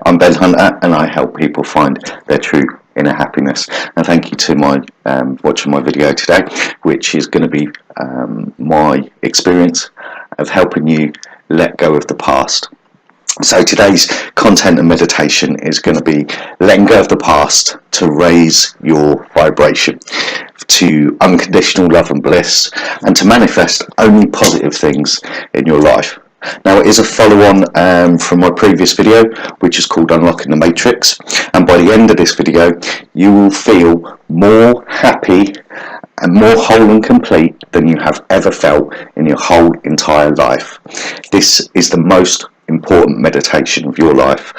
I'm Ben Hunter, and I help people find their true inner happiness. And thank you to my watching my video today, which is going to be my experience of helping you let go of the past. So today's content and meditation is going to be letting go of the past to raise your vibration to unconditional love and bliss, and to manifest only positive things in your life. Now, it is a follow-on from my previous video, which is called Unlocking the Matrix, and by the end of this video you will feel more happy and more whole and complete than you have ever felt in your whole entire life. This is the most important meditation of your life,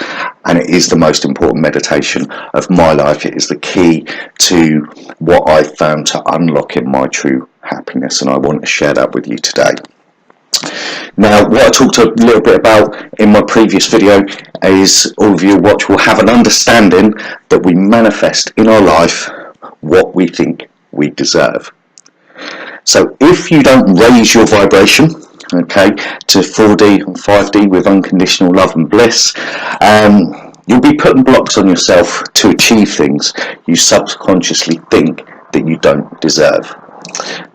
and it is the most important meditation of my life. It is the key to what I found to unlocking my true happiness, and I want to share that with you today. Now, what I talked a little bit about in my previous video is all of you watch will have an understanding that we manifest in our life what we think we deserve. So if you don't raise your vibration, okay, to 4D and 5D with unconditional love and bliss, you'll be putting blocks on yourself to achieve things you subconsciously think that you don't deserve.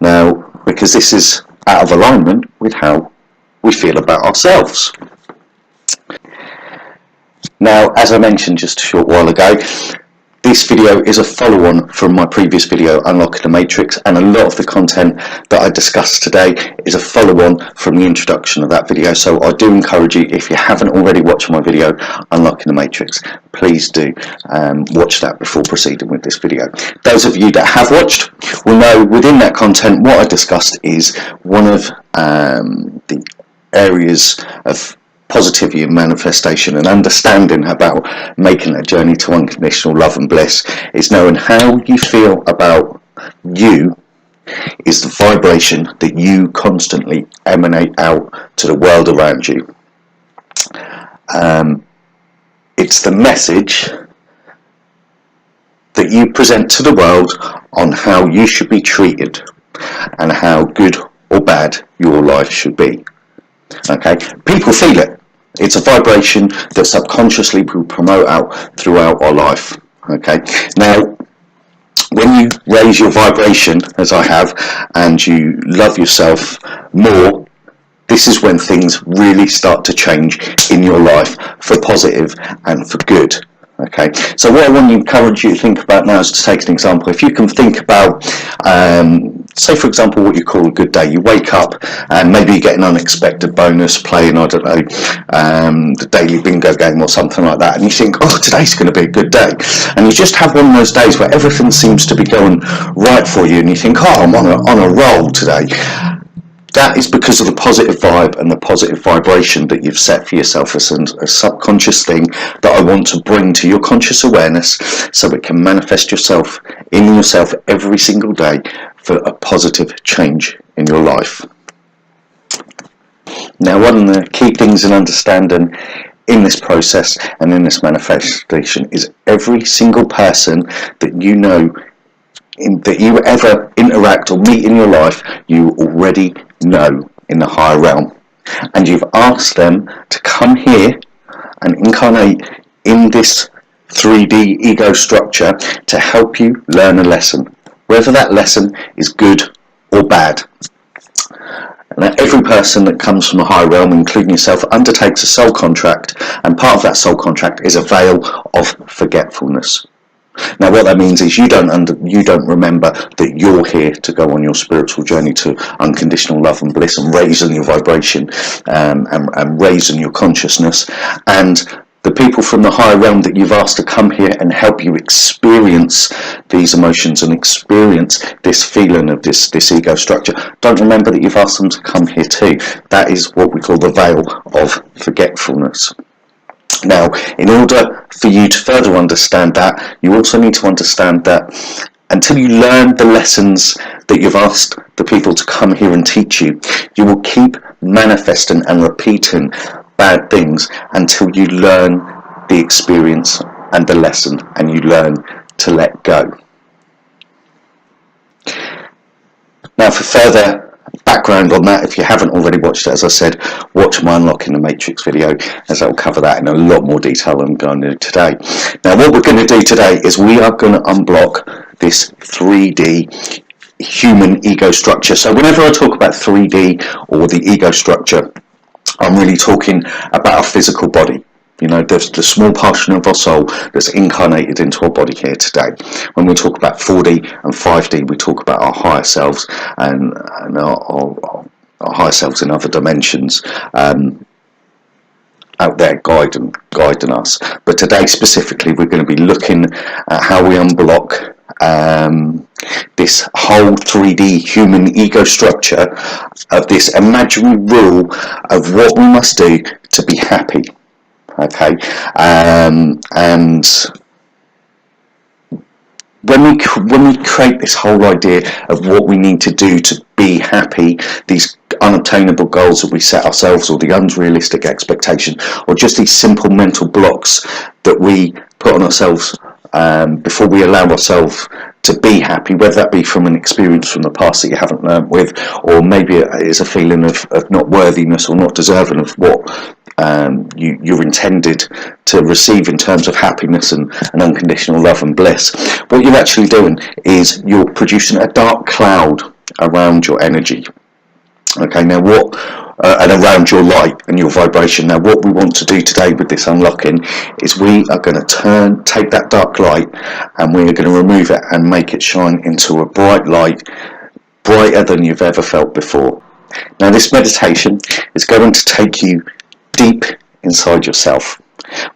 Now, because this is out of alignment with how we feel about ourselves. Now, as I mentioned just a short while ago, this video is a follow-on from my previous video, Unlocking the Matrix, and a lot of the content that I discussed today is a follow-on from the introduction of that video. So I do encourage you, if you haven't already watched my video, Unlocking the Matrix, please do watch that before proceeding with this video. Those of you that have watched will know within that content what I discussed is one of the areas of positivity and manifestation and understanding about making that journey to unconditional love and bliss is knowing how you feel about you is the vibration that you constantly emanate out to the world around you. It's the message that you present to the world on how you should be treated and how good or bad your life should be. Okay, people feel it. It's a vibration that subconsciously we promote out throughout our life. Okay, now when you raise your vibration, as I have, and you love yourself more, this is when things really start to change in your life for positive and for good. Okay, so what I want to encourage you to think about now is to take an example. If you can think about, say for example, what you call a good day. You wake up and maybe you get an unexpected bonus playing, I don't know, the daily bingo game or something like that, and you think, oh, today's going to be a good day. And you just have one of those days where everything seems to be going right for you, and you think, oh, I'm on a roll today. That is because of the positive vibe and the positive vibration that you've set for yourself as a subconscious thing that I want to bring to your conscious awareness so it can manifest yourself in yourself every single day for a positive change in your life. Now, one of the key things in understanding in this process and in this manifestation is every single person that you know that you ever interact or meet in your life, you already know in the higher realm, and you've asked them to come here and incarnate in this 3D ego structure to help you learn a lesson, whether that lesson is good or bad. And every person that comes from a higher realm, including yourself, undertakes a soul contract, and part of that soul contract is a veil of forgetfulness. Now, what that means is you don't remember that you're here to go on your spiritual journey to unconditional love and bliss and raising your vibration and raising your consciousness. And the people from the higher realm that you've asked to come here and help you experience these emotions and experience this feeling of this ego structure, don't remember that you've asked them to come here too. That is what we call the veil of forgetfulness. Now, in order for you to further understand that, you also need to understand that until you learn the lessons that you've asked the people to come here and teach you, you will keep manifesting and repeating bad things until you learn the experience and the lesson and you learn to let go. Now, for further background on that, if you haven't already watched it, as I said, watch my Unlocking the Matrix video, as I'll cover that in a lot more detail than I'm going to do today. Now, what we're going to do today is we are going to unblock this 3D human ego structure. So whenever I talk about 3D or the ego structure, I'm really talking about our physical body. You know, there's the small portion of our soul that's incarnated into our body here today. When we talk about 4D and 5D, we talk about our higher selves and our higher selves in other dimensions out there guiding us. But today specifically, we're going to be looking at how we unblock this whole 3D human ego structure of this imaginary rule of what we must do to be happy. Okay, and when we create this whole idea of what we need to do to be happy, these unobtainable goals that we set ourselves, or the unrealistic expectation, or just these simple mental blocks that we put on ourselves before we allow ourselves to be happy, whether that be from an experience from the past that you haven't learnt with, or maybe it's a feeling of not worthiness or not deserving of what you're intended to receive in terms of happiness and unconditional love and bliss. What you're actually doing is you're producing a dark cloud around your energy. Okay, now and around your light and your vibration. Now what we want to do today with this unlocking is we are going to take that dark light and we are going to remove it and make it shine into a bright light, brighter than you've ever felt before. Now this meditation is going to take you deep inside yourself.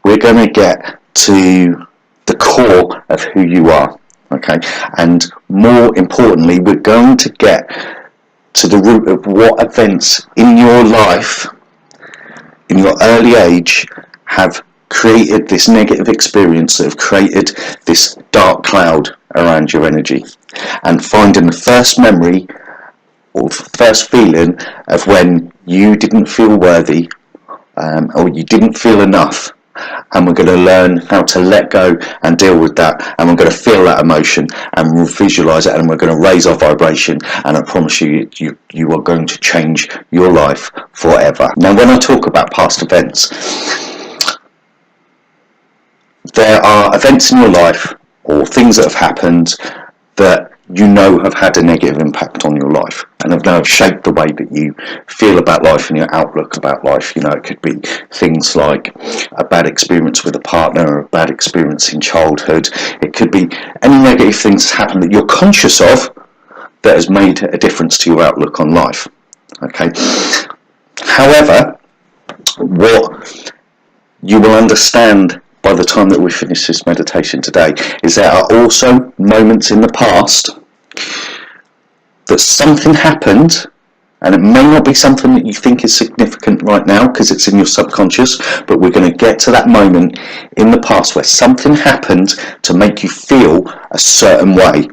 We're going to get to the core of who you are, okay? And more importantly, we're going to get to the root of what events in your life, in your early age, have created this negative experience, that have created this dark cloud around your energy, and finding the first memory or first feeling of when you didn't feel worthy, or you didn't feel enough. And we're going to learn how to let go and deal with that, and we're going to feel that emotion and visualize it, and we're going to raise our vibration, and I promise you, you are going to change your life forever. Now when I talk about past events, there are events in your life or things that have happened that you know have had a negative impact on your life and have now shaped the way that you feel about life and your outlook about life. You know, it could be things like a bad experience with a partner, or a bad experience in childhood. It could be any negative things that's happened that you're conscious of that has made a difference to your outlook on life. Okay. However, what you will understand by the time that we finish this meditation today is there are also moments in the past that something happened, and it may not be something that you think is significant right now because it's in your subconscious, but we're going to get to that moment in the past where something happened to make you feel a certain way.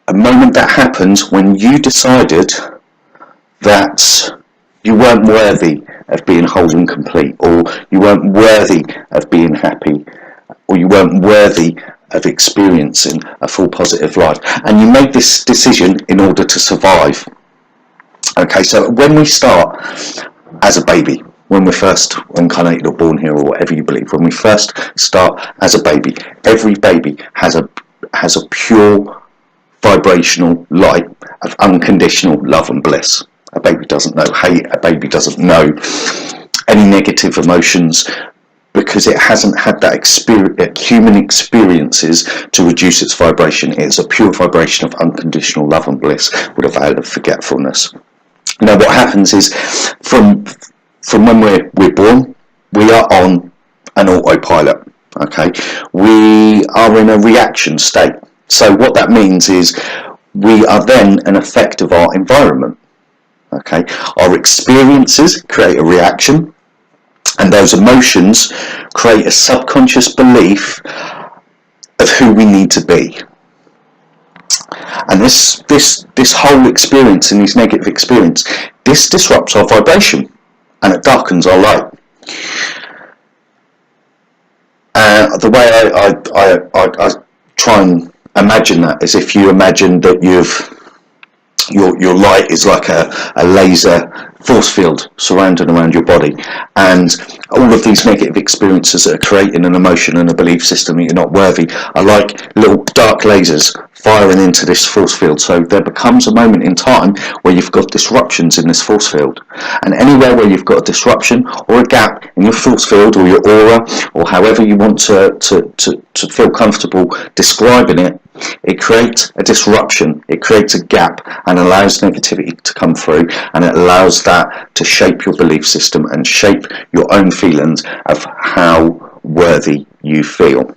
A moment that happens when you decided that you weren't worthy of being whole and complete, or you weren't worthy of being happy, or you weren't worthy of experiencing a full positive life, and you made this decision in order to survive. Okay, so when we start as a baby, when we're first incarnated or born here, or whatever you believe, when we first start as a baby, every baby has a pure vibrational light of unconditional love and bliss. A baby doesn't know hate, a baby doesn't know any negative emotions, because it hasn't had that human experiences to reduce its vibration. It's a pure vibration of unconditional love and bliss with a veil of forgetfulness. Now what happens is, from when we're born, we are on an autopilot. Okay, we are in a reaction state. So what that means is we are then an effect of our environment. Okay, our experiences create a reaction, and those emotions create a subconscious belief of who we need to be. And this whole experience, and this negative experience, this disrupts our vibration and it darkens our light. The way I try and imagine that is, if you imagine that your light is like a laser force field surrounding around your body, and all of these negative experiences that are creating an emotion and a belief system that you're not worthy are like little dark lasers firing into this force field. So there becomes a moment in time where you've got disruptions in this force field, and anywhere where you've got a disruption or a gap in your force field or your aura, or however you want to feel comfortable describing it, it creates a disruption, it creates a gap, and allows negativity to come through, and it allows that to shape your belief system and shape your own feelings of how worthy you feel.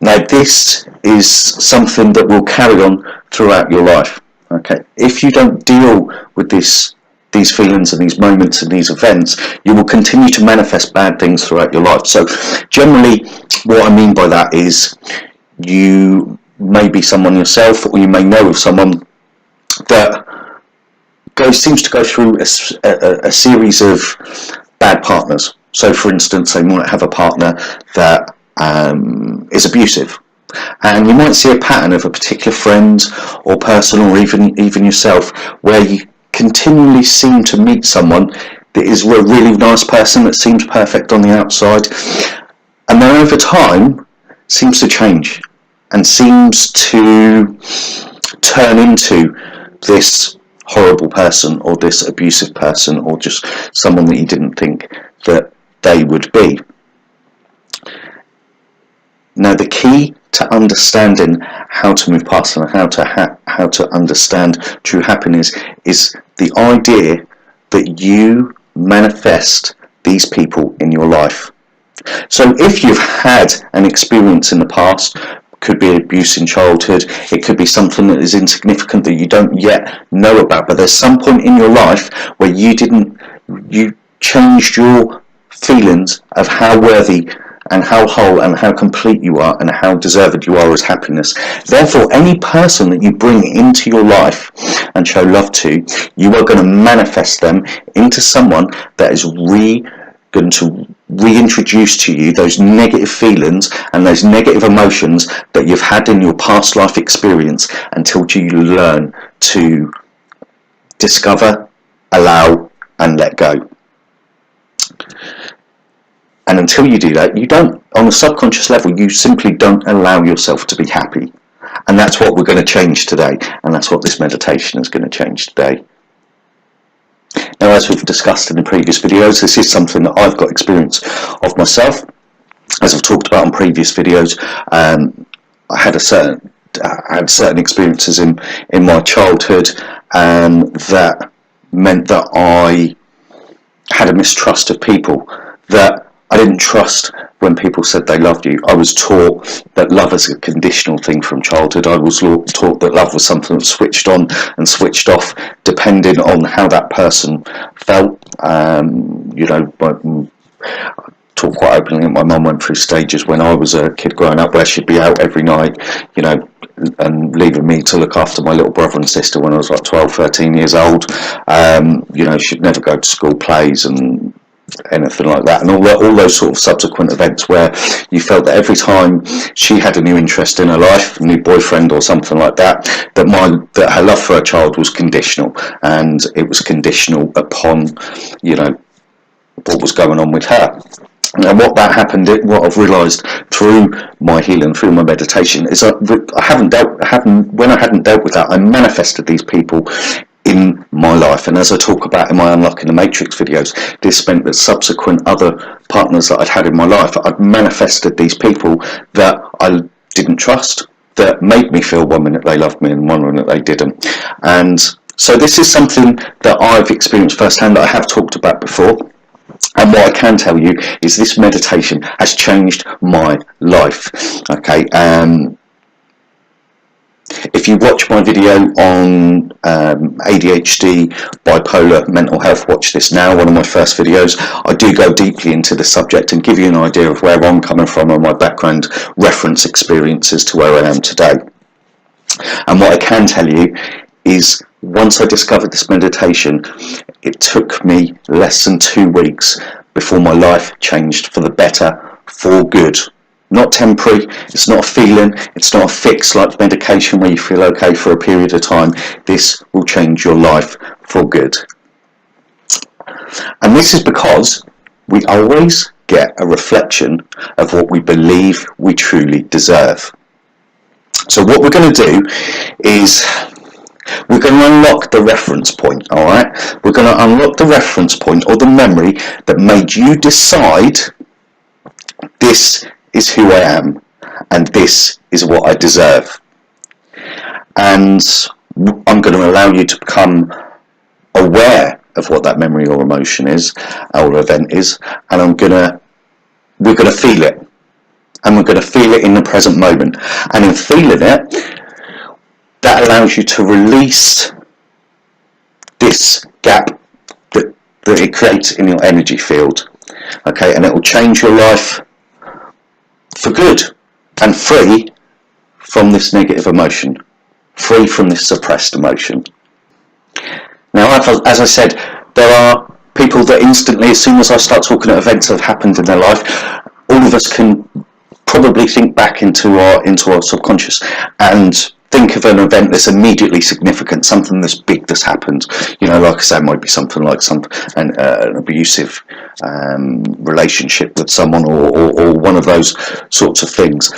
Now, this is something that will carry on throughout your life. Okay, if you don't deal with these feelings and these moments and these events, you will continue to manifest bad things throughout your life. So generally, what I mean by that is, you may be someone yourself, or you may know of someone that seems to go through a series of bad partners. So for instance, they might have a partner that is abusive, and you might see a pattern of a particular friend or person, or even yourself, where you continually seem to meet someone that is a really nice person that seems perfect on the outside, and then over time seems to change and seems to turn into this horrible person, or this abusive person, or just someone that you didn't think that they would be. Now, the key to understanding how to move past and how to understand true happiness is the idea that you manifest these people in your life. So if you've had an experience in the past, could be abuse in childhood, it could be something that is insignificant that you don't yet know about, but there's some point in your life where you changed your feelings of how worthy and how whole and how complete you are and how deserved you are as happiness. Therefore, any person that you bring into your life and show love to, you are going to manifest them into someone that is going to reintroduce to you those negative feelings and those negative emotions that you've had in your past life experience, until you learn to discover, allow, and let go. And until you do that, you don't, on a subconscious level, you simply don't allow yourself to be happy. And that's what we're going to change today, and that's what this meditation is going to change today. Now, as we've discussed in the previous videos, this is something that I've got experience of myself. As I've talked about in previous videos, I had certain experiences in my childhood that meant that I had a mistrust of people, that I didn't trust when people said they loved you. I was taught that love is a conditional thing from childhood. I was taught that love was something that switched on and switched off depending on how that person felt. I talk quite openly that my mum went through stages when I was a kid growing up where she'd be out every night, and leaving me to look after my little brother and sister when I was like 12, 13 years old. She'd never go to school plays and anything like that, and all those sort of subsequent events where you felt that every time she had a new interest in her life, a new boyfriend or something like that, that her love for her child was conditional, and it was conditional upon what was going on with her. And what I've realised through my healing, through my meditation, is that when I hadn't dealt with that, I manifested these people in my life. And as I talk about in my Unlocking the Matrix videos, this meant that subsequent other partners that I'd had in my life, I'd manifested these people that I didn't trust, that made me feel one minute they loved me and one minute they didn't. And so this is something that I've experienced firsthand, that I have talked about before. And what I can tell you is this meditation has changed my life. Okay, if you watch my video on ADHD, bipolar, mental health, watch this now, one of my first videos. I do go deeply into the subject and give you an idea of where I'm coming from and my background reference experiences to where I am today. And what I can tell you is, once I discovered this meditation, it took me less than 2 weeks before my life changed for the better, for good. not temporary, it's not a feeling, it's not a fix like medication where you feel okay for a period of time. This will change your life for good. And this is because we always get a reflection of what we believe we truly deserve. So what we're going to do is we're going to unlock the reference point, all right? We're going to unlock the reference point or the memory that made you decide this is who I am and this is what I deserve. And I'm going to allow you to become aware of what that memory or emotion is or event is, and we're going to feel it. And we're going to feel it in the present moment. And in feeling it, that allows you to release this gap that it creates in your energy field. Okay, and it will change your life for good and free from this negative emotion, free from this suppressed emotion. Now, as I said, there are people that instantly, as soon as I start talking about events that have happened in their life, all of us can probably think back into our subconscious and think of an event that's immediately significant, something that's big that's happened. You know, like I say, it might be something like an abusive relationship with someone or one of those sorts of things.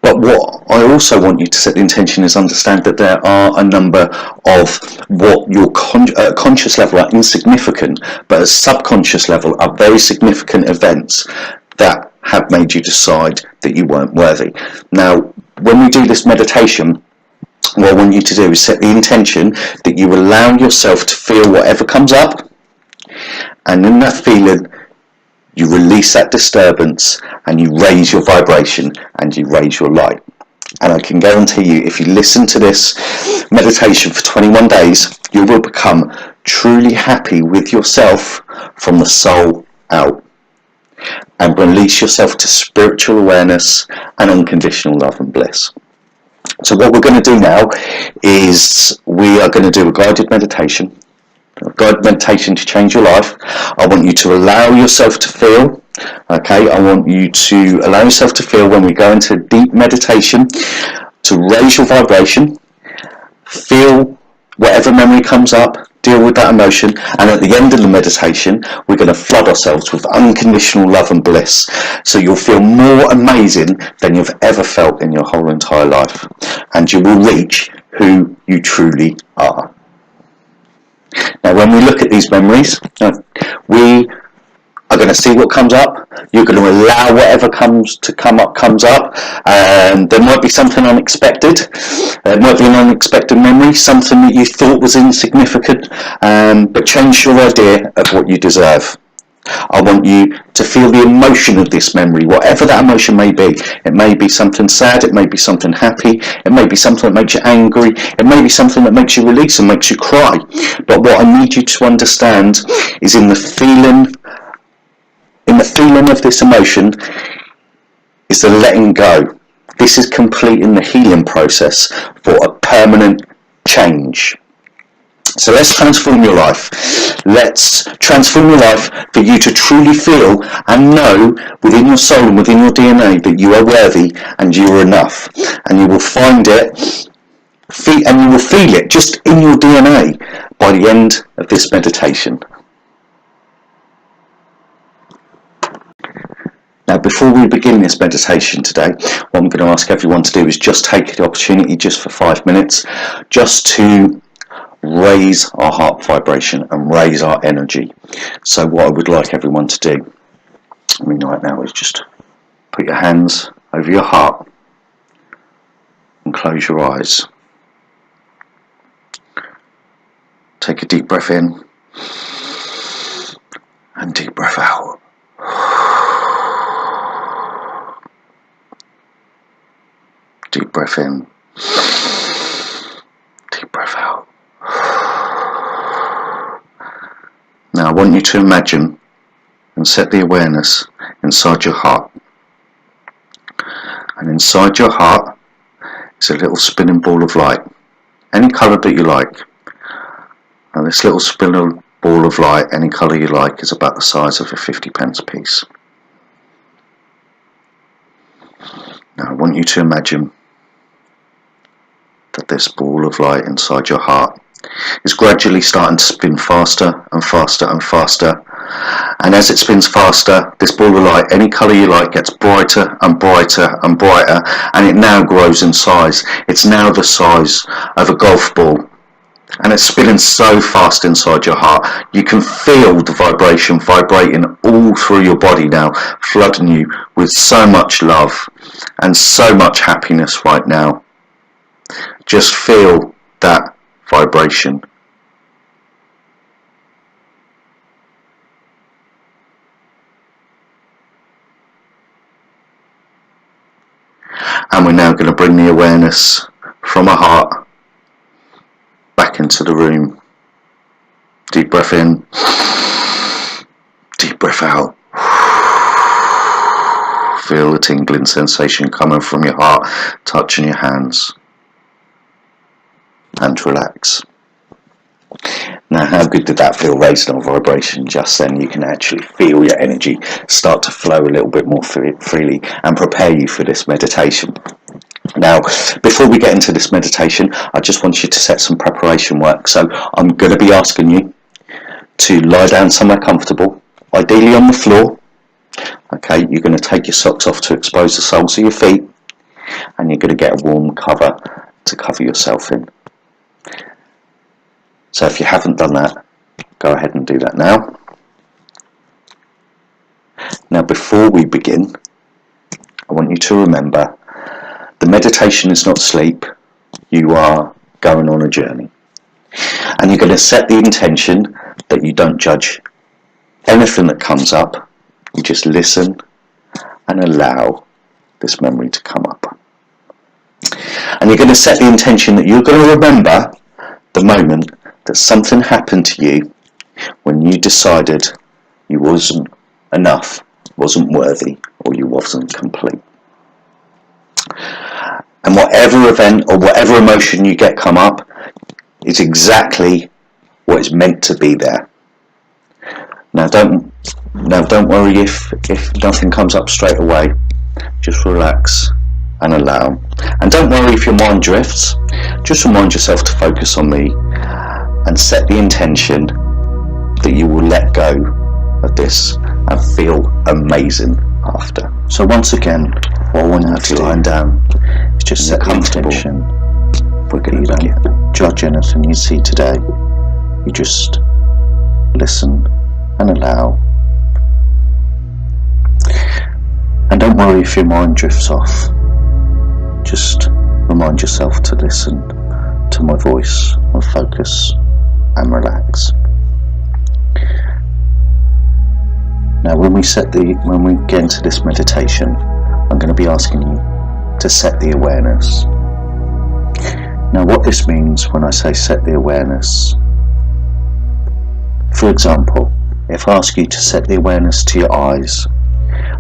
But what I also want you to set the intention is understand that there are a number of what your conscious level are insignificant, but at subconscious level are very significant events that have made you decide that you weren't worthy. Now, when we do this meditation, what I want you to do is set the intention that you allow yourself to feel whatever comes up, and in that feeling, you release that disturbance and you raise your vibration and you raise your light. And I can guarantee you, if you listen to this meditation for 21 days, you will become truly happy with yourself from the soul out, and release yourself to spiritual awareness and unconditional love and bliss. So what we're going to do now is we are going to do a guided meditation to change your life. I want you to allow yourself to feel, okay? I want you to allow yourself to feel when we go into deep meditation, to raise your vibration, feel whatever memory comes up, deal with that emotion, and at the end of the meditation, we're going to flood ourselves with unconditional love and bliss. So you'll feel more amazing than you've ever felt in your whole entire life. And you will reach who you truly are. Now, when we look at these memories, we are going to see what comes up. You're going to allow whatever comes up. There might be something unexpected. There might be an unexpected memory, something that you thought was insignificant, but change your idea of what you deserve. I want you to feel the emotion of this memory, whatever that emotion may be. It may be something sad, it may be something happy, it may be something that makes you angry, it may be something that makes you release and makes you cry. But what I need you to understand is in the feeling of this emotion is the letting go. This is completing the healing process for a permanent change. So let's transform your life. Let's transform your life for you to truly feel and know within your soul and within your DNA that you are worthy and you are enough. And you will find it, and you will feel it just in your DNA by the end of this meditation. Now, before we begin this meditation today, what I'm going to ask everyone to do is just take the opportunity just for 5 minutes, just to raise our heart vibration and raise our energy. So what I would like everyone to do, right now, is just put your hands over your heart and close your eyes. Take a deep breath in and deep breath out. Deep breath in, deep breath out. Now I want you to imagine and set the awareness inside your heart. And inside your heart is a little spinning ball of light, any colour that you like. Now this little spinning ball of light, any colour you like, is about the size of a 50p piece. Now I want you to imagine that this ball of light inside your heart is gradually starting to spin faster and faster and faster. And as it spins faster, this ball of light, any colour you like, gets brighter and brighter and brighter, and it now grows in size. It's now the size of a golf ball. And it's spinning so fast inside your heart. You can feel the vibration vibrating all through your body now, flooding you with so much love and so much happiness right now. Just feel that vibration. And we're now going to bring the awareness from our heart back into the room. Deep breath in, deep breath out. Feel the tingling sensation coming from your heart, touching your hands. And relax. Now, how good did that feel, raising our vibration just then? You can actually feel your energy start to flow a little bit more freely and prepare you for this meditation. Now, before we get into this meditation, I just want you to set some preparation work. So I'm going to be asking you to lie down somewhere comfortable, ideally on the floor. Okay, you're going to take your socks off to expose the soles of your feet, and you're going to get a warm cover to cover yourself in. So if you haven't done that, go ahead and do that now. Now, before we begin, I want you to remember the meditation is not sleep. You are going on a journey. And you're going to set the intention that you don't judge anything that comes up. You just listen and allow this memory to come up. And you're going to set the intention that you're going to remember the moment that something happened to you when you decided you wasn't enough, wasn't worthy, or you wasn't complete. And whatever event or whatever emotion you get come up is exactly what is meant to be there. Now don't worry if nothing comes up straight away. Just relax and allow. And don't worry if your mind drifts. Just remind yourself to focus on me and set the intention that you will let go of this and feel amazing after. So once again, what I want you to lie down is just set the intention. We're going to don't judge anything you see today. You just listen and allow. And don't worry if your mind drifts off. Just remind yourself to listen to my voice and focus and relax. Now when we get into this meditation, I'm going to be asking you to set the awareness. Now what this means when I say set the awareness, for example, if I ask you to set the awareness to your eyes,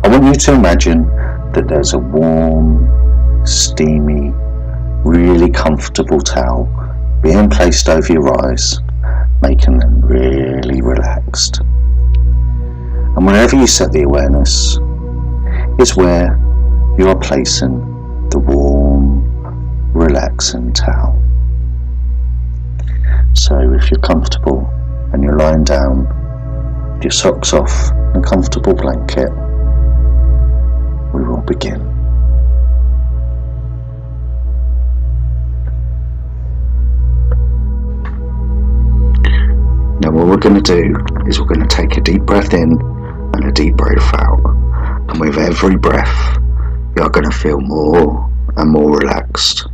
I want you to imagine that there's a warm, steamy, really comfortable towel being placed over your eyes, making them really relaxed. And wherever you set the awareness is where you are placing the warm, relaxing towel. So if you're comfortable and you're lying down with your socks off and a comfortable blanket, we will begin. Now what we're going to do is we're going to take a deep breath in and a deep breath out. And with every breath, you are going to feel more and more relaxed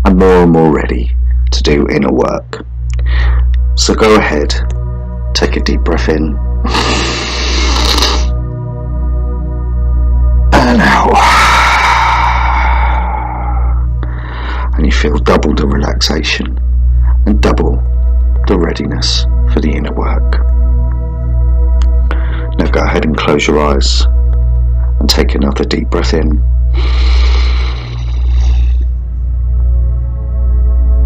and more ready to do inner work. So go ahead, take a deep breath in and out. And you feel double the relaxation and double the readiness for the inner work. Now go ahead and close your eyes and take another deep breath in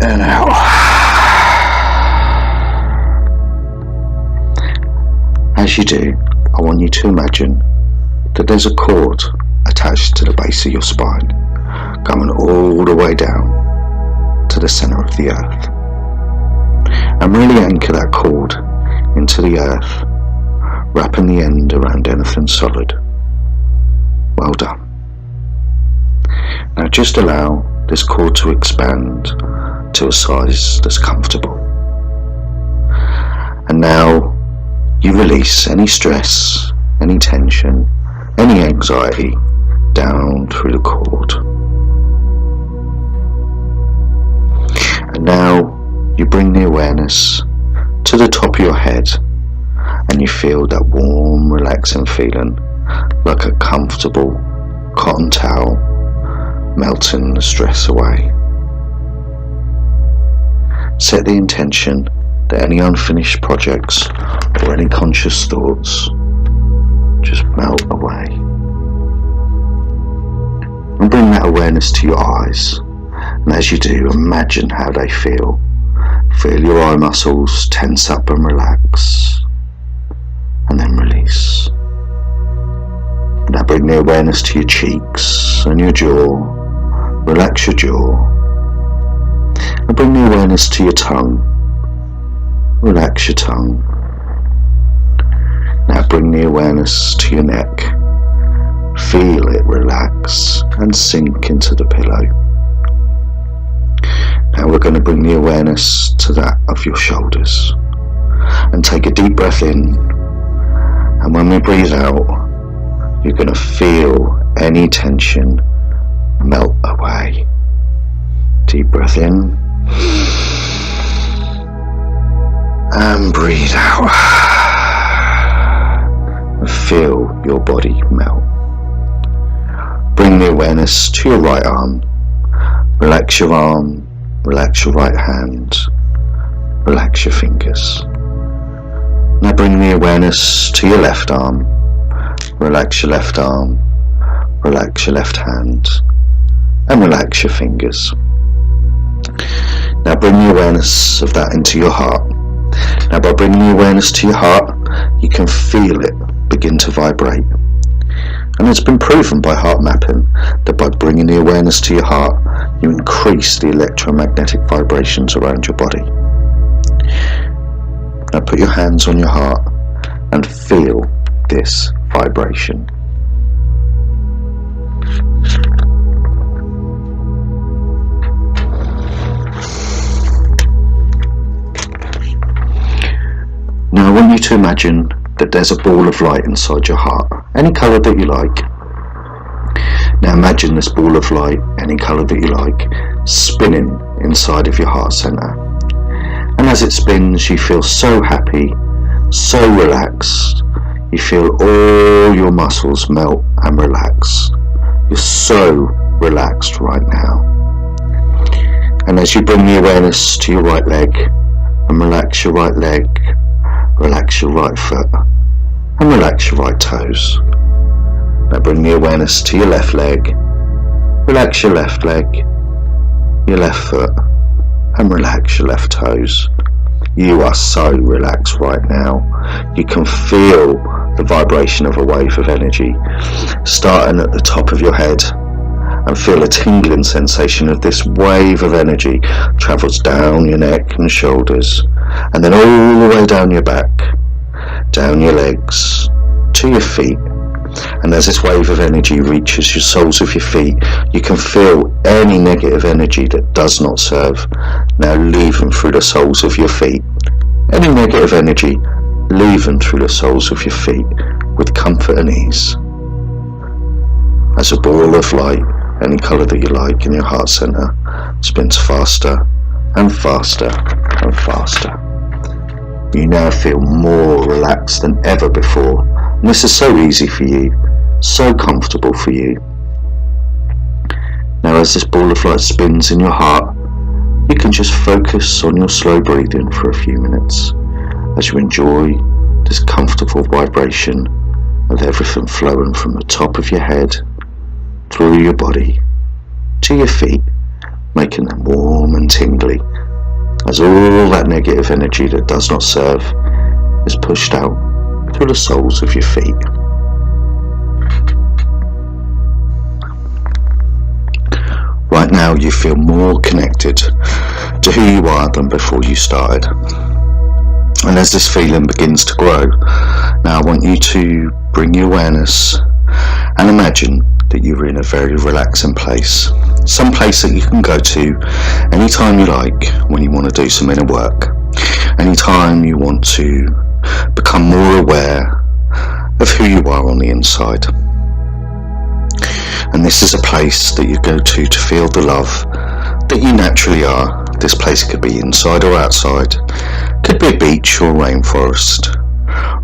and out. As you do, I want you to imagine that there's a cord attached to the base of your spine, coming all the way down to the centre of the earth. And really anchor that cord into the earth, wrapping the end around anything solid. Well done. Now just allow this cord to expand to a size that's comfortable. And now you release any stress, any tension, any anxiety down through the cord. And now you bring the awareness to the top of your head, and you feel that warm, relaxing feeling, like a comfortable cotton towel melting the stress away. Set the intention that any unfinished projects or any conscious thoughts just melt away. And bring that awareness to your eyes, and as you do, imagine how they feel. Feel your eye muscles tense up and relax, and then release. Now bring the awareness to your cheeks and your jaw. Relax your jaw. And bring the awareness to your tongue. Relax your tongue. Now bring the awareness to your neck. Feel it relax and sink into the pillow. Now we're going to bring the awareness to that of your shoulders. And take a deep breath in. And when we breathe out, you're going to feel any tension melt away. Deep breath in. And breathe out. And feel your body melt. Bring the awareness to your right arm. Relax your arm. Relax your right hand. Relax your fingers. Now bring the awareness to your left arm. Relax your left arm. Relax your left hand. And relax your fingers. Now bring the awareness of that into your heart. Now by bringing the awareness to your heart, you can feel it begin to vibrate. And it's been proven by heart mapping that by bringing the awareness to your heart, you increase the electromagnetic vibrations around your body. Now put your hands on your heart and feel this vibration. Now I want you to imagine that there's a ball of light inside your heart, any colour that you like. Now imagine this ball of light, any colour that you like, spinning inside of your heart centre. And as it spins, you feel so happy, so relaxed. You feel all your muscles melt and relax. You're so relaxed right now. And as you bring the awareness to your right leg, and relax your right leg, relax your right foot, and relax your right toes. Now bring the awareness to your left leg, relax your left leg, your left foot, and relax your left toes. You are so relaxed right now. You can feel the vibration of a wave of energy starting at the top of your head, and feel a tingling sensation of this wave of energy travels down your neck and shoulders, and then all the way down your back, down your legs, to your feet. And as this wave of energy reaches your soles of your feet, you can feel any negative energy that does not serve now leaving through the soles of your feet. Any negative energy leaving through the soles of your feet with comfort and ease. As a ball of light, any colour that you like, in your heart centre, spins faster and faster and faster. You now feel more relaxed than ever before, and this is so easy for you, so comfortable for you. Now as this ball of light spins in your heart, you can just focus on your slow breathing for a few minutes as you enjoy this comfortable vibration of everything flowing from the top of your head, through your body, to your feet, making them warm and tingly, as all that negative energy that does not serve is pushed out through the soles of your feet. Now you feel more connected to who you are than before you started. And as this feeling begins to grow, now I want you to bring your awareness and imagine that you're in a very relaxing place. Some place that you can go to anytime you like when you want to do some inner work. Anytime you want to become more aware of who you are on the inside. And this is a place that you go to feel the love that you naturally are. This place could be inside or outside, could be a beach or a rainforest,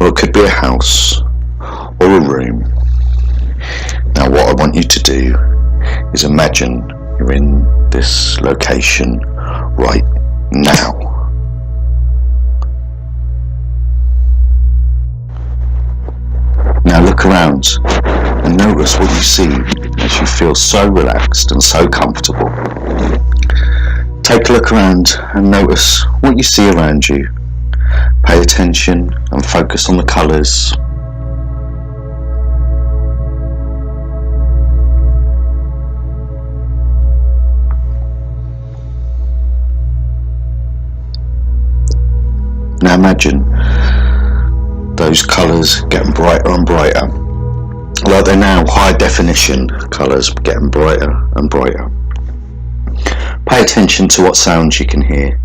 or it could be a house or a room. Now what I want you to do is imagine you're in this location right now. Now look around and notice what you see as you feel so relaxed and so comfortable. Take a look around and notice what you see around you. Pay attention and focus on the colours. Now imagine those colours getting brighter and brighter. Like they're now high definition colours, getting brighter and brighter. Pay attention to what sounds you can hear.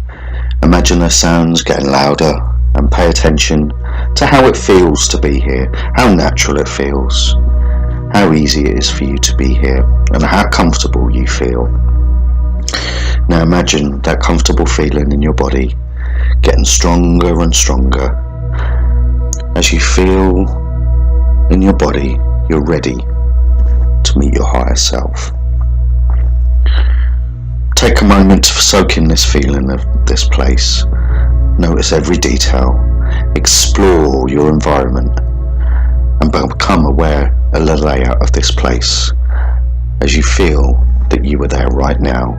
Imagine those sounds getting louder and pay attention to how it feels to be here, how natural it feels, how easy it is for you to be here and how comfortable you feel. Now imagine that comfortable feeling in your body getting stronger and stronger. As you feel in your body, you're ready to meet your higher self. Take a moment to soak in this feeling of this place. Notice every detail. Explore your environment and become aware of the layout of this place as you feel that you are there right now,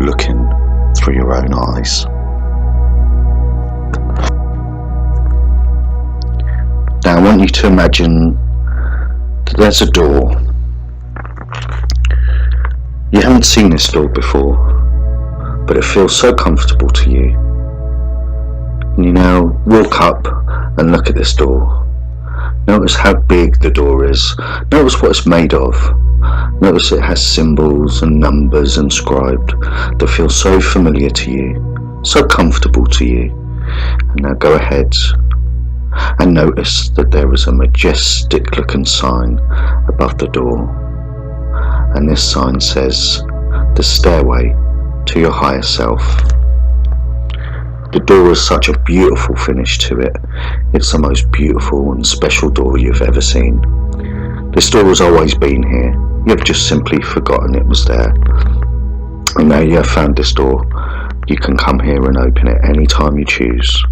looking through your own eyes. Now I want you to imagine that there's a door. You haven't seen this door before, but it feels so comfortable to you. And you now walk up and look at this door. Notice how big the door is. Notice what it's made of. Notice it has symbols and numbers inscribed that feel so familiar to you, so comfortable to you. And now go ahead and notice that there is a majestic looking sign above the door. And this sign says, "The stairway to your higher self." The door has such a beautiful finish to it. It's the most beautiful and special door you've ever seen. This door has always been here. You've just simply forgotten it was there. And now you have found this door. You can come here and open it any time you choose.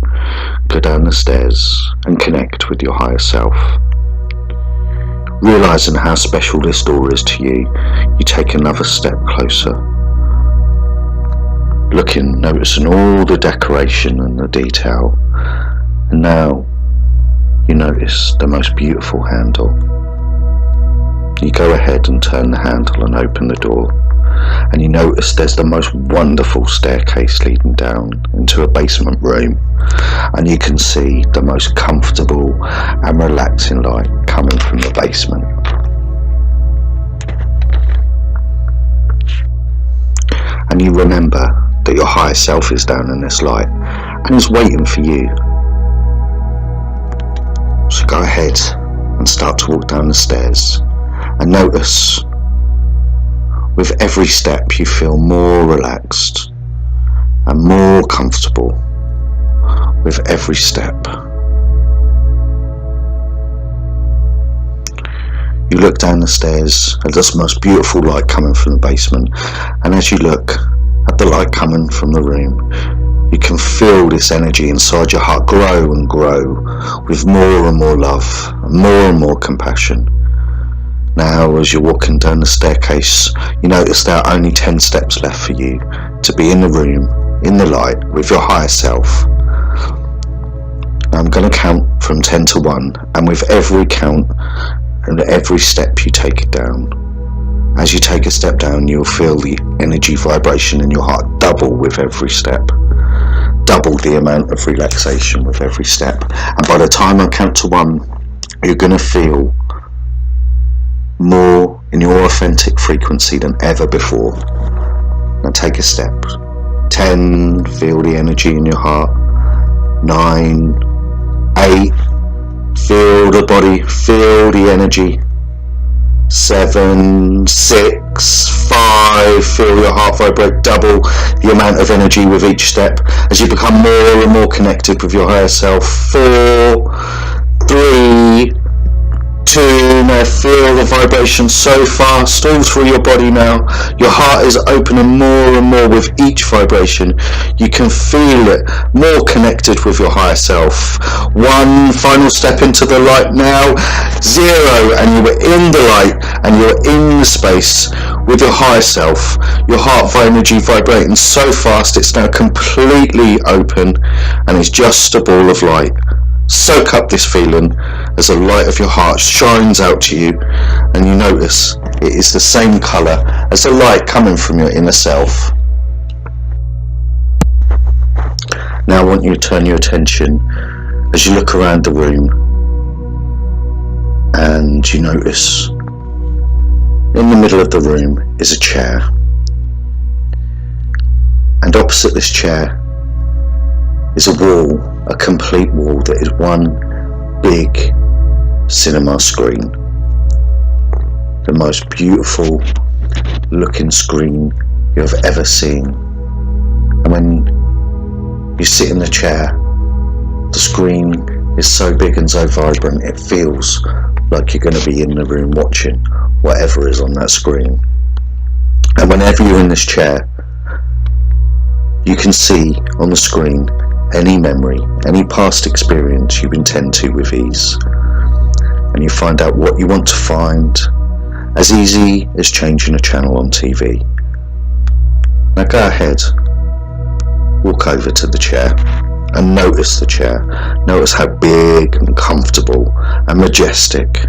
Go down the stairs and connect with your higher self. Realising how special this door is to you, you take another step closer. Looking, noticing all the decoration and the detail. And now you notice the most beautiful handle. You go ahead and turn the handle and open the door. And you notice there's the most wonderful staircase leading down into a basement room. And you can see the most comfortable and relaxing light coming from the basement. And you remember that your higher self is down in this light and is waiting for you. So go ahead and start to walk down the stairs and notice with every step you feel more relaxed and more comfortable with every step. You look down the stairs at this most beautiful light coming from the basement, and as you look at the light coming from the room, you can feel this energy inside your heart grow and grow with more and more love and more compassion. Now as you're walking down the staircase, you notice there are only 10 steps left for you to be in the room, in the light, with your higher self. Now I'm going to count from 10 to 1, and with every count and every step you take it down, As you take a step down, you'll feel the energy vibration in your heart double with every step. Double the amount of relaxation with every step. And by the time I count to 1, you're going to feel more in your authentic frequency than ever before. Now take a step. 10, feel the energy in your heart. 9, 8, feel the body, feel the energy. 7, 6, 5, feel your heart vibrate, double the amount of energy with each step as you become more and more connected with your higher self. 4, 3, 2, now feel the vibration so fast all through your body now. Your heart is opening more and more with each vibration. You can feel it more connected with your higher self. 1, final step into the light now. 0, and you were in the light and you're in the space with your higher self. Your heart energy vibrating so fast it's now completely open and it's just a ball of light. Soak up this feeling as the light of your heart shines out to you and you notice it is the same colour as the light coming from your inner self. Now I want you to turn your attention as you look around the room and you notice in the middle of the room is a chair, and opposite this chair is a wall, a complete wall that is one big cinema screen. The most beautiful looking screen you have ever seen. And when you sit in the chair, the screen is so big and so vibrant it feels like you're going to be in the room watching whatever is on that screen. And whenever you're in this chair, you can see on the screen any memory, any past experience you intend to with ease. And you find out what you want to find, as easy as changing a channel on TV. Now go ahead, walk over to the chair and notice the chair. Notice how big and comfortable and majestic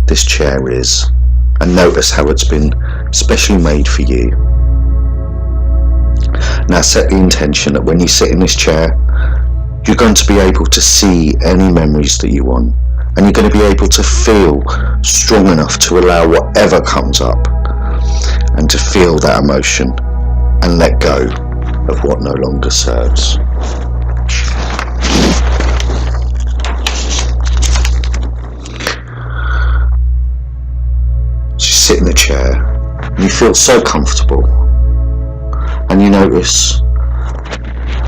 this chair is, and notice how it's been specially made for you. Now set the intention that when you sit in this chair, you're going to be able to see any memories that you want, and you're going to be able to feel strong enough to allow whatever comes up and to feel that emotion and let go of what no longer serves. So you sit in the chair and you feel so comfortable, and you notice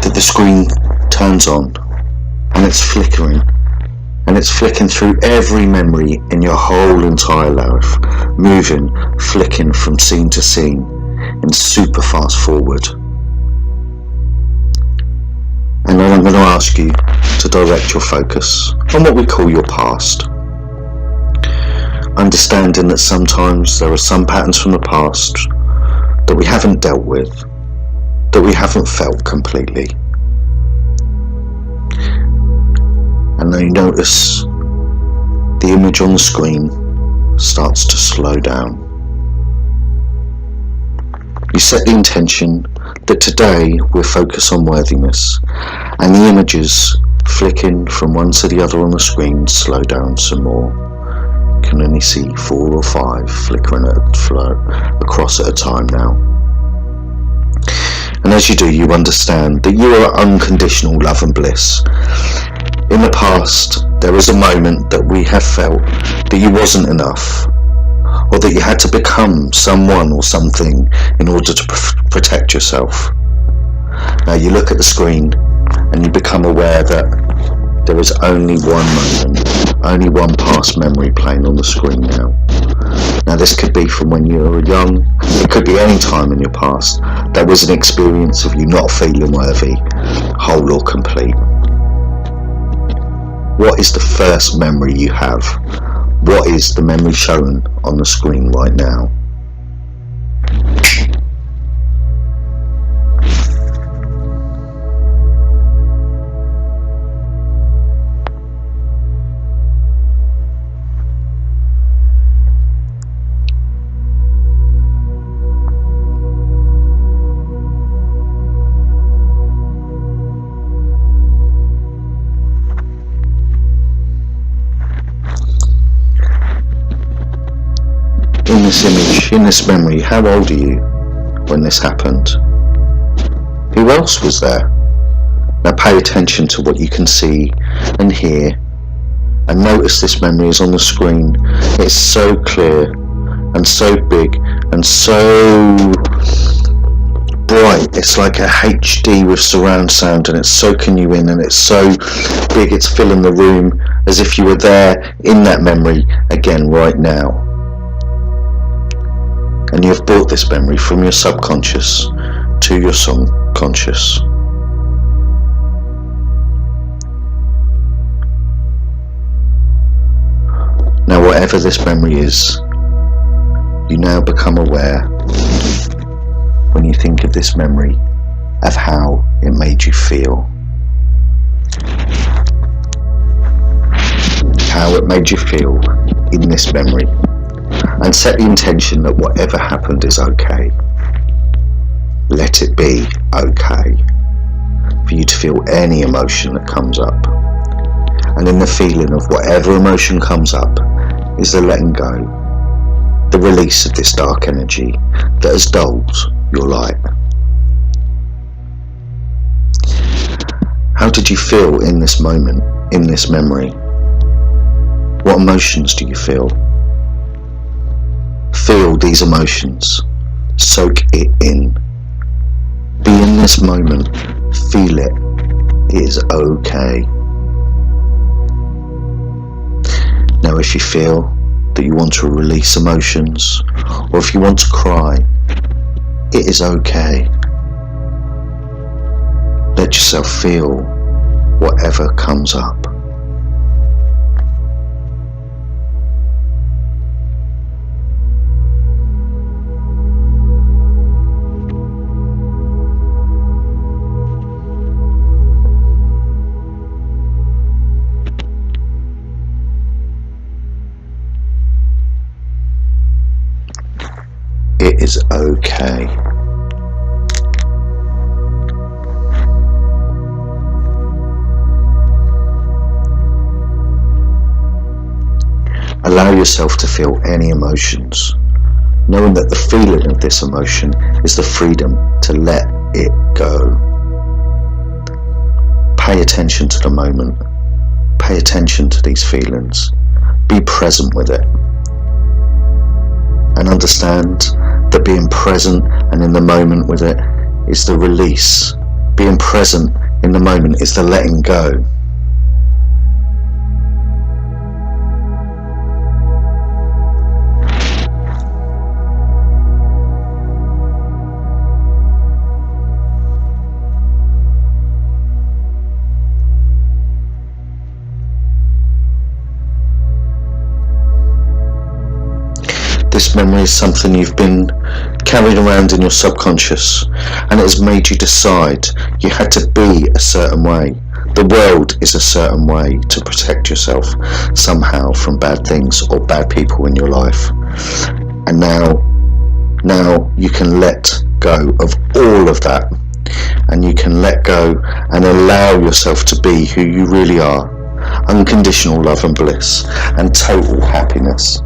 that the screen turns on and it's flickering, and it's flicking through every memory in your whole entire life, moving, flicking from scene to scene in super fast forward. And then I'm going to ask you to direct your focus on what we call your past, understanding that sometimes there are some patterns from the past that we haven't dealt with, that we haven't felt completely. And then you notice the image on the screen starts to slow down. You set the intention that today we'll focus on worthiness, and the images flicking from one to the other on the screen slow down some more. You can only see 4 or 5 flickering across at a time now. And as you do, you understand that you are unconditional love and bliss. In the past, there was a moment that we have felt that you wasn't enough, or that you had to become someone or something in order to protect yourself. Now you look at the screen and you become aware that there is only one moment, only one past memory playing on the screen now. Now this could be from when you were young, it could be any time in your past. There was an experience of you not feeling worthy, whole or complete. What is the first memory you have? What is the memory shown on the screen right now? In this memory, how old are you when this happened? Who else was there? Now pay attention to what you can see and hear, and notice this memory is on the screen. It's so clear and so big and so bright. It's like a HD with surround sound, and it's soaking you in, and it's so big it's filling the room as if you were there in that memory again right now. And you've brought this memory from your subconscious to your subconscious. Now whatever this memory is, you now become aware, when you think of this memory, of how it made you feel. How it made you feel in this memory. And set the intention that whatever happened is okay. Let it be okay. For you to feel any emotion that comes up. And in the feeling of whatever emotion comes up is the letting go, the release of this dark energy that has dulled your light. How did you feel in this moment, in this memory? What emotions do you feel? Feel these emotions. Soak it in. Be in this moment. Feel it. It is okay. Now if you feel that you want to release emotions, or if you want to cry, it is okay. Let yourself feel whatever comes up. It is okay. Allow yourself to feel any emotions, knowing that the feeling of this emotion is the freedom to let it go. Pay attention to the moment. Pay attention to these feelings. Be present with it. And understand that being present and in the moment with it is the release. Being present in the moment is the letting go. This memory is something you've been carrying around in your subconscious, and it has made you decide you had to be a certain way. The world is a certain way to protect yourself somehow from bad things or bad people in your life. And now you can let go of all of that, and you can let go and allow yourself to be who you really are. Unconditional love and bliss and total happiness.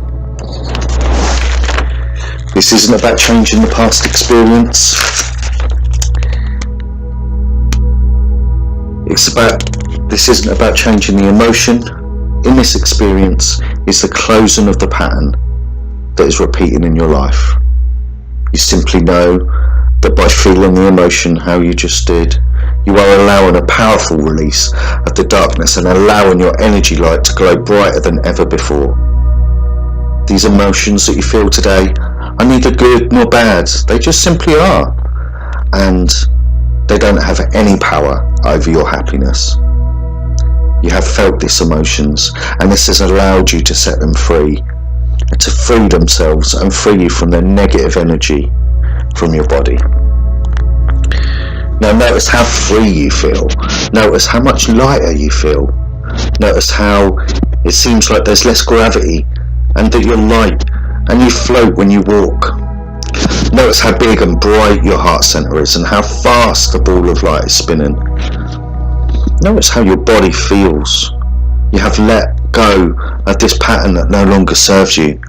This isn't about changing the past experience. This isn't about changing the emotion. In this experience is the closing of the pattern that is repeating in your life. You simply know that by feeling the emotion how you just did, you are allowing a powerful release of the darkness and allowing your energy light to glow brighter than ever before. These emotions that you feel today are neither good nor bad. They just simply are. And they don't have any power over your happiness. You have felt these emotions, and this has allowed you to set them free, to free themselves and free you from the negative energy from your body. Now notice how free you feel. Notice how much lighter you feel. Notice how it seems like there's less gravity, and that you're light and you float when you walk. Notice how big and bright your heart center is and how fast the ball of light is spinning. Notice how your body feels. You have let go of this pattern that no longer serves you.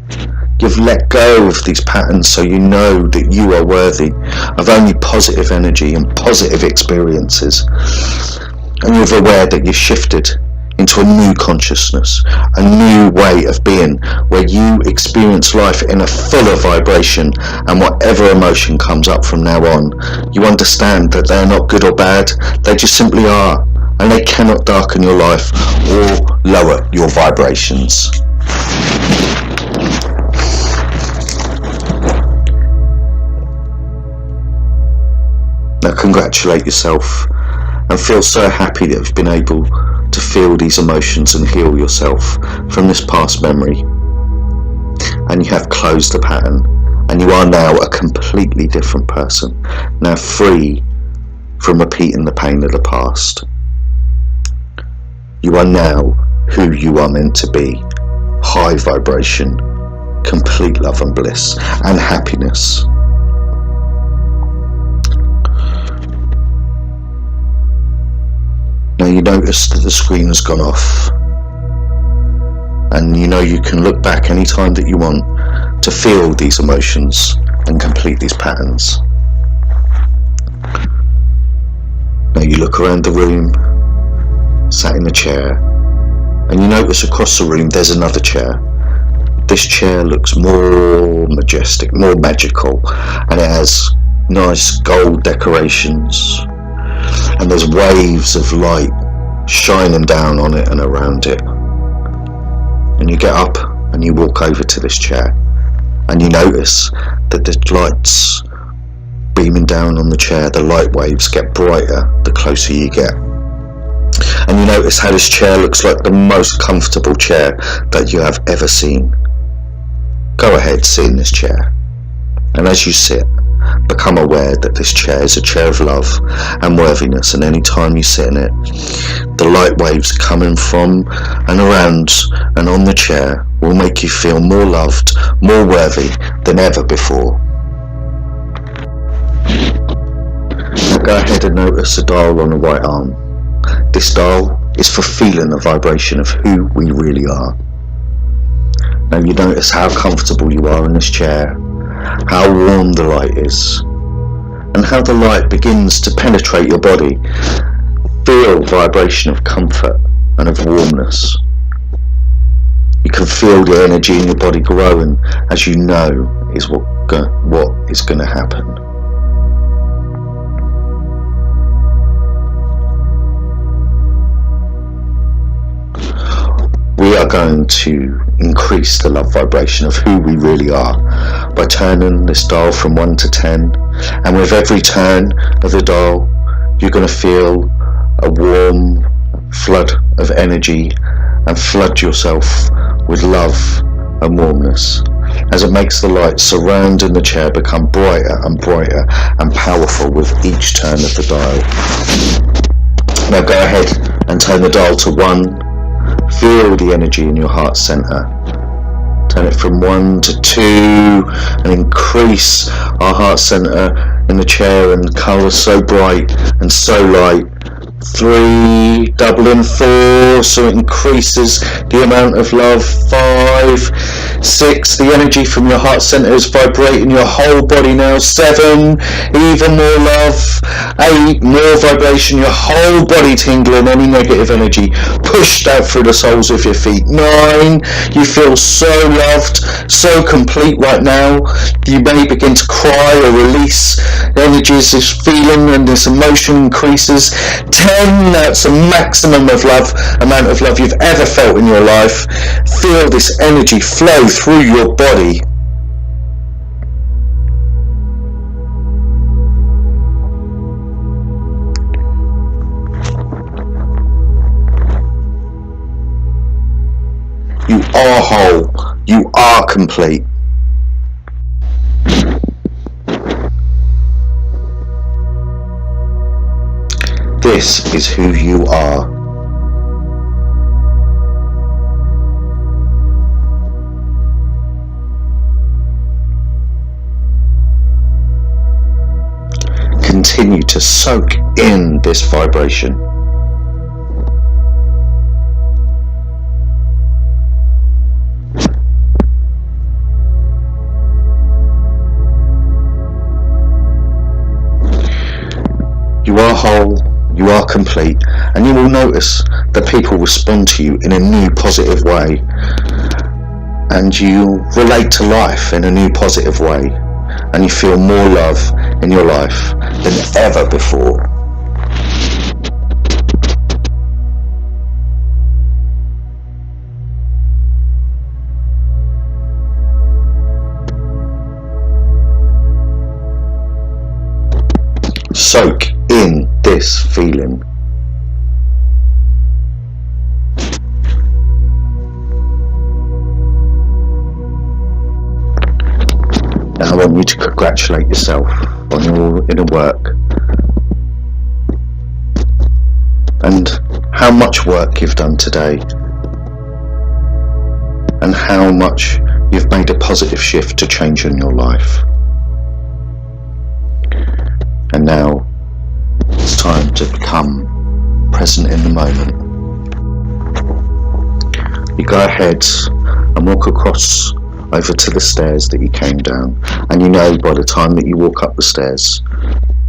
You've let go of these patterns, so you know that you are worthy of only positive energy and positive experiences. And you're aware that you've shifted into a new consciousness, a new way of being, where you experience life in a fuller vibration, and whatever emotion comes up from now on, you understand that they're not good or bad, they just simply are, and they cannot darken your life or lower your vibrations. Now congratulate yourself and feel so happy that you've been able to feel these emotions and heal yourself from this past memory. And you have closed the pattern, and you are now a completely different person, now free from repeating the pain of the past. You are now who you are meant to be, high vibration, complete love and bliss and happiness. Now you notice that the screen has gone off, and you know you can look back any time that you want to feel these emotions and complete these patterns. Now you look around the room, sat in a chair, and you notice across the room there's another chair. This chair looks more majestic, more magical, and it has nice gold decorations. And there's waves of light shining down on it and around it. And you get up and you walk over to this chair, and you notice that the lights beaming down on the chair, the light waves get brighter the closer you get. And you notice how this chair looks like the most comfortable chair that you have ever seen. Go ahead, sit in this chair, and as you sit, become aware that this chair is a chair of love and worthiness, and any time you sit in it, the light waves coming from and around and on the chair will make you feel more loved, more worthy than ever before. Now go ahead and notice the dial on the right arm. This dial is for feeling the vibration of who we really are. Now you notice how comfortable you are in this chair, how warm the light is, and how the light begins to penetrate your body. Feel vibration of comfort and of warmness. You can feel the energy in your body growing, as you know is what is going to happen. We are going to increase the love vibration of who we really are by turning this dial from 1 to 10, and with every turn of the dial you're going to feel a warm flood of energy and flood yourself with love and warmness, as it makes the light surrounding the chair become brighter and brighter and powerful with each turn of the dial. Now go ahead and turn the dial to 1. Feel the energy in your heart center. Turn it from 1 to 2 and increase our heart center in the chair and colour so bright and so light. 3, doubling 4, so it increases the amount of love. 5, 6, the energy from your heart center is vibrating your whole body now. 7, even more love. 8, more vibration, your whole body tingling, any negative energy pushed out through the soles of your feet. 9, you feel so loved, so complete right now. You may begin to cry or release energies, this feeling and this emotion increases. 10, that's a maximum of love, amount of love you've ever felt in your life. Feel this energy flow through your body. You are whole. You are complete. This is who you are. Continue to soak in this vibration. You are whole, you are complete, and you will notice that people respond to you in a new positive way, and you relate to life in a new positive way, and you feel more love in your life than ever before. Soak in this feeling. Now I want you to congratulate yourself on your inner work and how much work you've done today and how much you've made a positive shift to change in your life. And now it's time to become present in the moment. You go ahead and walk across over to the stairs that you came down, and you know by the time that you walk up the stairs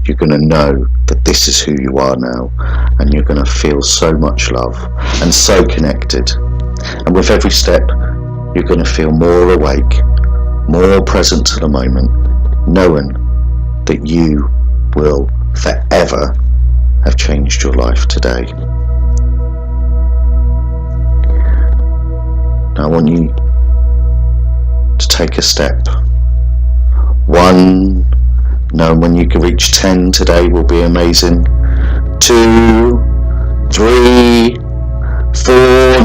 you're going to know that this is who you are now, and you're going to feel so much love and so connected, and with every step you're going to feel more awake, more present to the moment, knowing that you will forever have changed your life today. Now I want you to take a step. 1, knowing when you can reach 10 today will be amazing. 2, 3, 4,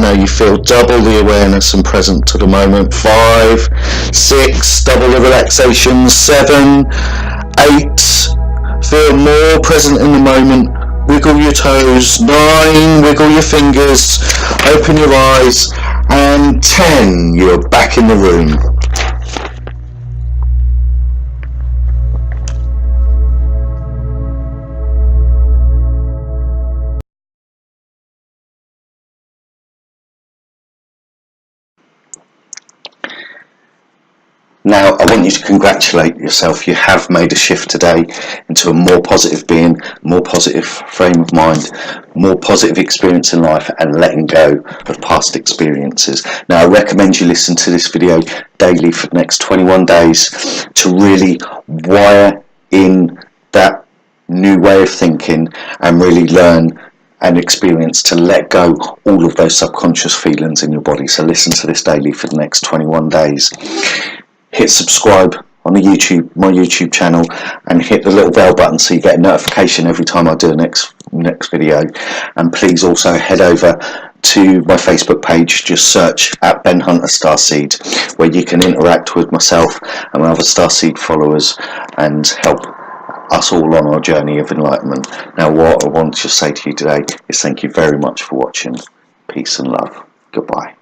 now you feel double the awareness and present to the moment. 5, 6, double the relaxation. 7, 8, feel more present in the moment. Wiggle your toes. 9, wiggle your fingers. Open your eyes. And 10, you're back in the room. Now I want you to congratulate yourself. You have made a shift today into a more positive being, more positive frame of mind, more positive experience in life, and letting go of past experiences. Now I recommend you listen to this video daily for the next 21 days to really wire in that new way of thinking and really learn and experience to let go all of those subconscious feelings in your body. So listen to this daily for the next 21 days. Hit subscribe on my YouTube channel, and hit the little bell button so you get a notification every time I do a next video. And please also head over to my Facebook page. Just search at Hunter Starseed, where you can interact with myself and my other Starseed followers and help us all on our journey of enlightenment. Now what I want to say to you today is thank you very much for watching. Peace and love. Goodbye.